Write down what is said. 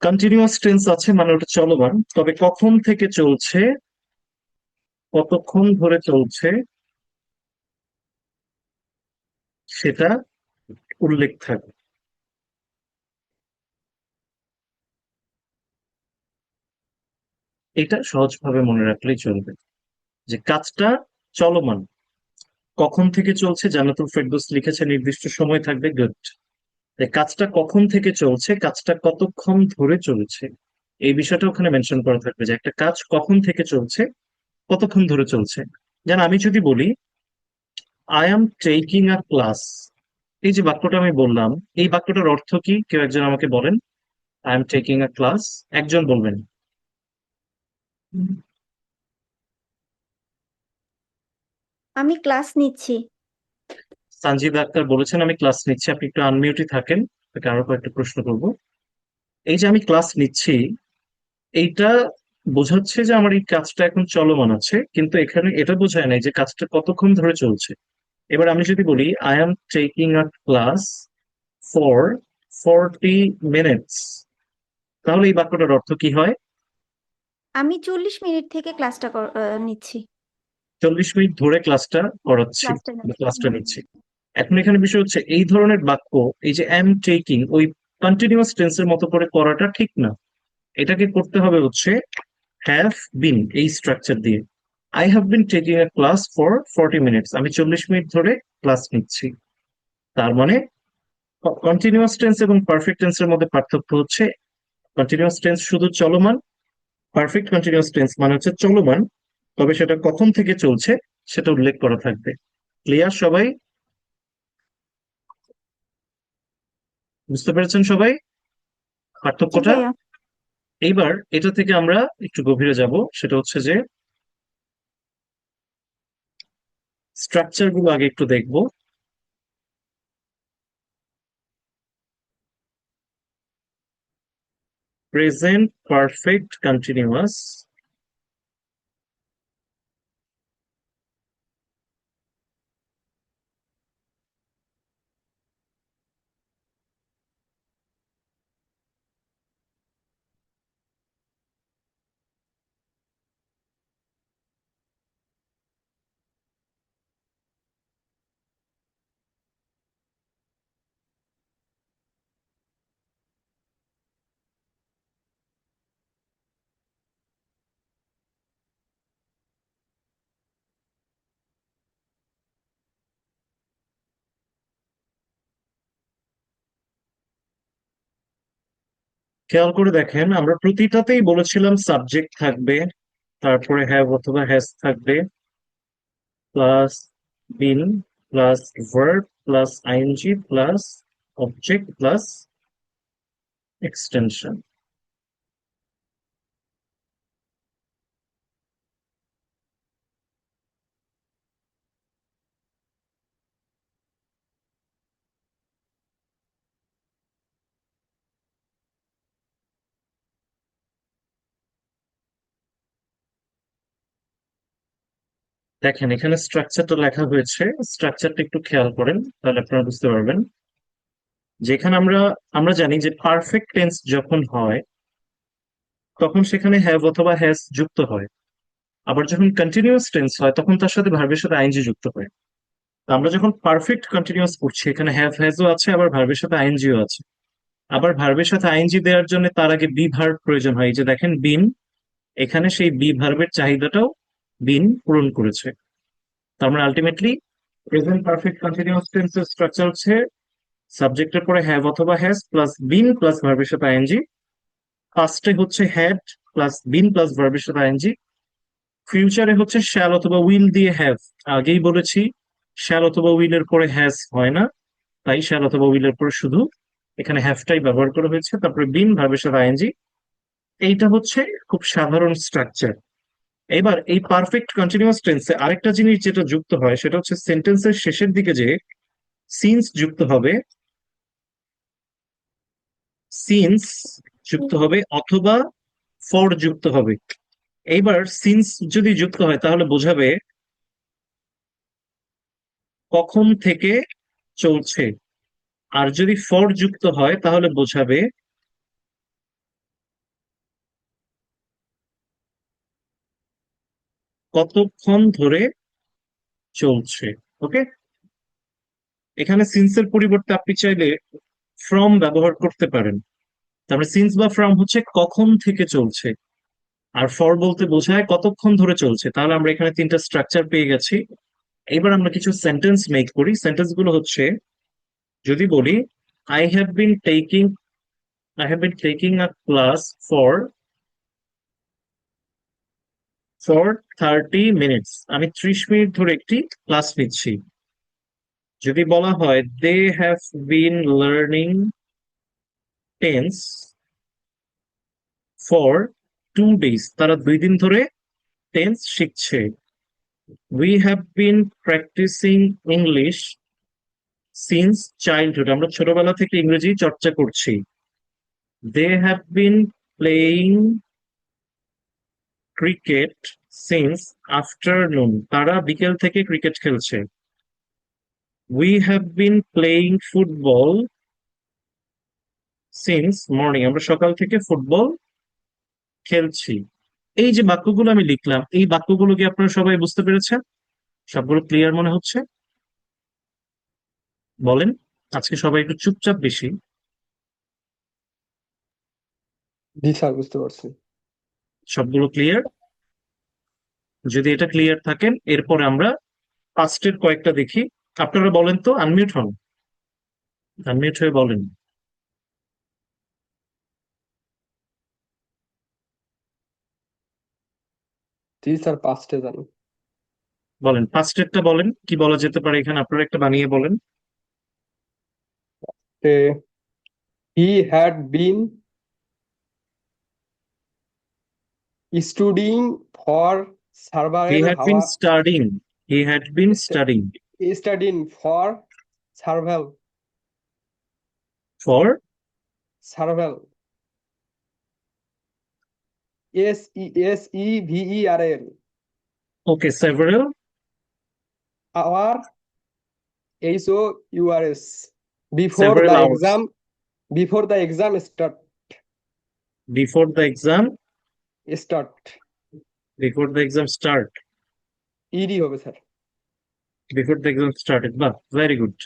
Continuous tense আছে মানে ওটা চলমান, তবে কখন থেকে চলছে, কতক্ষণ ধরে চলছে সেটা উল্লেখ থাকে। এটা সহজভাবে মনে রাখলেই চলবে যে কাজটা চলমান, কখন থেকে চলছে। জান্নাতুল ফেরদৌস লিখেছে নির্দিষ্ট সময় থাকবে, গুড। কাজটা কখন থেকে চলছে, কাজটা কতক্ষণ ধরে চলছে, এই বিষয়টা ওখানে মেনশন করা থাকবে যে একটা কাজ কখন থেকে চলছে, কতক্ষণ ধরে চলছে। যেন আমি যদি বলি I am taking a class, এই যে বাক্যটা আমি বললাম, এই বাক্যটার অর্থ কি? কেউ একজন আমাকে বলেন। I am taking a class, একজন বলবেন। আমি ক্লাস নিচ্ছি। সানজিদ আক্তার বলেছেন আমি ক্লাস নিচ্ছি। আপনি একটু আনমিউটই থাকেন, তাকে আরো কয়েকটা প্রশ্ন করব। এই যে আমি ক্লাস নিচ্ছি, এইটা বোঝাচ্ছে যে আমার এই কাজটা এখন চলমান আছে, কিন্তু এখানে এটা বোঝায় নাই যে কাজটা কতক্ষণ ধরে চলছে। এবার আমি যদি বলি I am taking a class for 40 minutes, তাহলে এই বাক্যটার অর্থ কি হয়? আমি 40 মিনিট থেকে নিচ্ছি। 40 মিনিট ধরে ক্লাসটা করাচ্ছি ক্লাসটা বা নিচ্ছি, ক্লাসটা হুম। নিচ্ছি। এখন এখানে বিষয় হচ্ছে এই ধরনের বাক্য, এই যে এম টেকিং, ওই কন্টিনিউয়াস টেন্সের মতো করে করাটা ঠিক না। এটাকে করতে হবে হচ্ছে হ্যাভ বিন, এই স্ট্রাকচার দিয়ে। I have been taking a class for 40 minutes, আমি 40 মিনিট ধরে ক্লাস নিচ্ছি। তার মানে কন্টিনিউয়াস টেন্স এবং পারফেক্ট টেন্সের মধ্যে পার্থক্য হচ্ছে কন্টিনিউয়াস টেন্স শুধু চলমান, পারফেক্ট কন্টিনিউয়াস টেন্স মানে হচ্ছে চলমান, তবে সেটা কখন থেকে চলছে সেটা উল্লেখ করা থাকবে। ক্লিয়ার সবাই? বুঝতে পেরেছেন সবাই জি পার্থক্যটা? ভাইয়া। এইবার এটা থেকে আমরা একটু গভীরে যাব, সেটা হচ্ছে যে স্ট্রাকচার গুলো আগে একটু দেখবো। প্রেজেন্ট পারফেক্ট কন্টিনিউয়াস, খেয়াল করে দেখেন আমরা প্রতিটাতেই বলেছিলাম সাবজেক্ট থাকবে, তারপরে হ্যাভ অথবা হ্যাজ থাকবে, plus been, plus verb, plus ING, plus object, plus extension. দেখেন এখানে স্ট্রাকচারটা লেখা হয়েছে, স্ট্রাকচারটা একটু খেয়াল করেন তাহলে আপনারা বুঝতে পারবেন। যেখানে আমরা আমরা জানি যে পারফেক্ট টেন্স যখন হয় তখন সেখানে হ্যাভ অথবা হ্যাজ যুক্ত হয়। আবার যখন কন্টিনিউয়াস টেন্স হয় তখন তার সাথে ভার্বের সাথে আইএনজি যুক্ত হয়। তো আমরা যখন পারফেক্ট কন্টিনিউয়াস করছি এখানে হ্যাভ হ্যাজও আছে, আবার ভার্বের সাথে আইএনজিও আছে। আবার ভার্বের সাথে আইএনজি দেওয়ার জন্য তার আগে বি ভার্ব প্রয়োজন হয়। এই যে দেখেন বিন, এখানে সেই বি ভার্বের চাহিদাটাও বিন পূরণ করেছে। তার মানে আলটিমেটলি প্রেজেন্ট পারফেক্ট কন্টিনিউয়াস টেন্সের স্ট্রাকচার হচ্ছে সাবজেক্টের পরে হ্যাভ অথবা হ্যাজ প্লাস বিন প্লাস ভার্বের সাথে আইএনজি। পাস্টে হচ্ছে হ্যাড প্লাস বিন প্লাস ভার্বের সাথে আইএনজি। ফিউচারে হচ্ছে শ্যাল অথবা উইল দিয়ে হ্যাভ। আগেই বলেছি শ্যাল অথবা উইল এর পরে হ্যাজ হয় না, তাই শ্যাল অথবা উইল এর পরে শুধু এখানে হ্যাভটাই ব্যবহার করা হয়েছে। তারপরে বিন ভার্বের সাথে আইএনজি, এইটা হচ্ছে খুব সাধারণ স্ট্রাকচার। এবার এই পারফেক্ট কন্টিনিউয়াস টেন্সে আরেকটা জিনিস যেটা যুক্ত হয় সেটা হচ্ছে সেন্টেন্সের শেষের দিকে যে সিন্স যুক্ত হবে, সিন্স যুক্ত হবে অথবা ফর যুক্ত হবে। এইবার সিন্স যদি যুক্ত হয় তাহলে বোঝাবে কখন থেকে চলছে, আর যদি ফর যুক্ত হয় তাহলে বোঝাবে কতক্ষণ ধরে চলছে। ওকে, এখানে সিন্সের পরিবর্তে আপনি চাইলে ফ্রম ব্যবহার করতে পারেন। তারপরে সিন্স বা ফ্রম হচ্ছে কখন থেকে চলছে, আর ফর বলতে বোঝায় কতক্ষণ ধরে চলছে। তাহলে আমরা এখানে তিনটা স্ট্রাকচার পেয়ে গেছি। এবার আমরা কিছু সেন্টেন্স মেক করি। সেন্টেন্স গুলো হচ্ছে, যদি বলি I have been taking I have been taking a class for for 30 minutes, আমি 30 মিনিট ধরে একটি ক্লাস নিচ্ছি। যদি বলা হয় they have been learning tense for 2 days, তারা 2 দিন ধরে টেন্স শিখছে। We have been practising English since childhood, আমরা ছোটবেলা থেকে ইংরেজি চর্চা করছি। They have been playing cricket since afternoon, তারা বিকেল থেকে ক্রিকেট খেলছে। We have been playing football since morning, আমরা সকাল থেকে ফুটবল খেলছি। এই যে বাক্যগুলো আমি লিখলাম, এই বাক্যগুলো কি আপনারা সবাই বুঝতে পেরেছেন? সবগুলো ক্লিয়ার মনে হচ্ছে? বলেন। আজকে সবাই একটু চুপচাপ বেশি। জি স্যার, বুঝতে পারছি। সবগুলো ক্লিয়ার? যদি এটা ক্লিয়ার থাকেন, এরপরে আমরা পাস্টের কয়েকটা দেখি। আপনারা বলেন তো, আনমিউট হন, আনমিউট হয়ে বলেন। জি স্যার, পাঁচটে জানি। বলেন পাস্টেরটা বলেন, কি বলা যেতে পারে এখানে, আপনারা একটা বানিয়ে বলেন। He had been studying for he several had been হাওয়া studying he had been studying studying for several for several SEVERL okay several hour HOURS before several the hours exam start before the exam start before the exam start ইডি হবে sir. Before the exam started, বাহ, very good.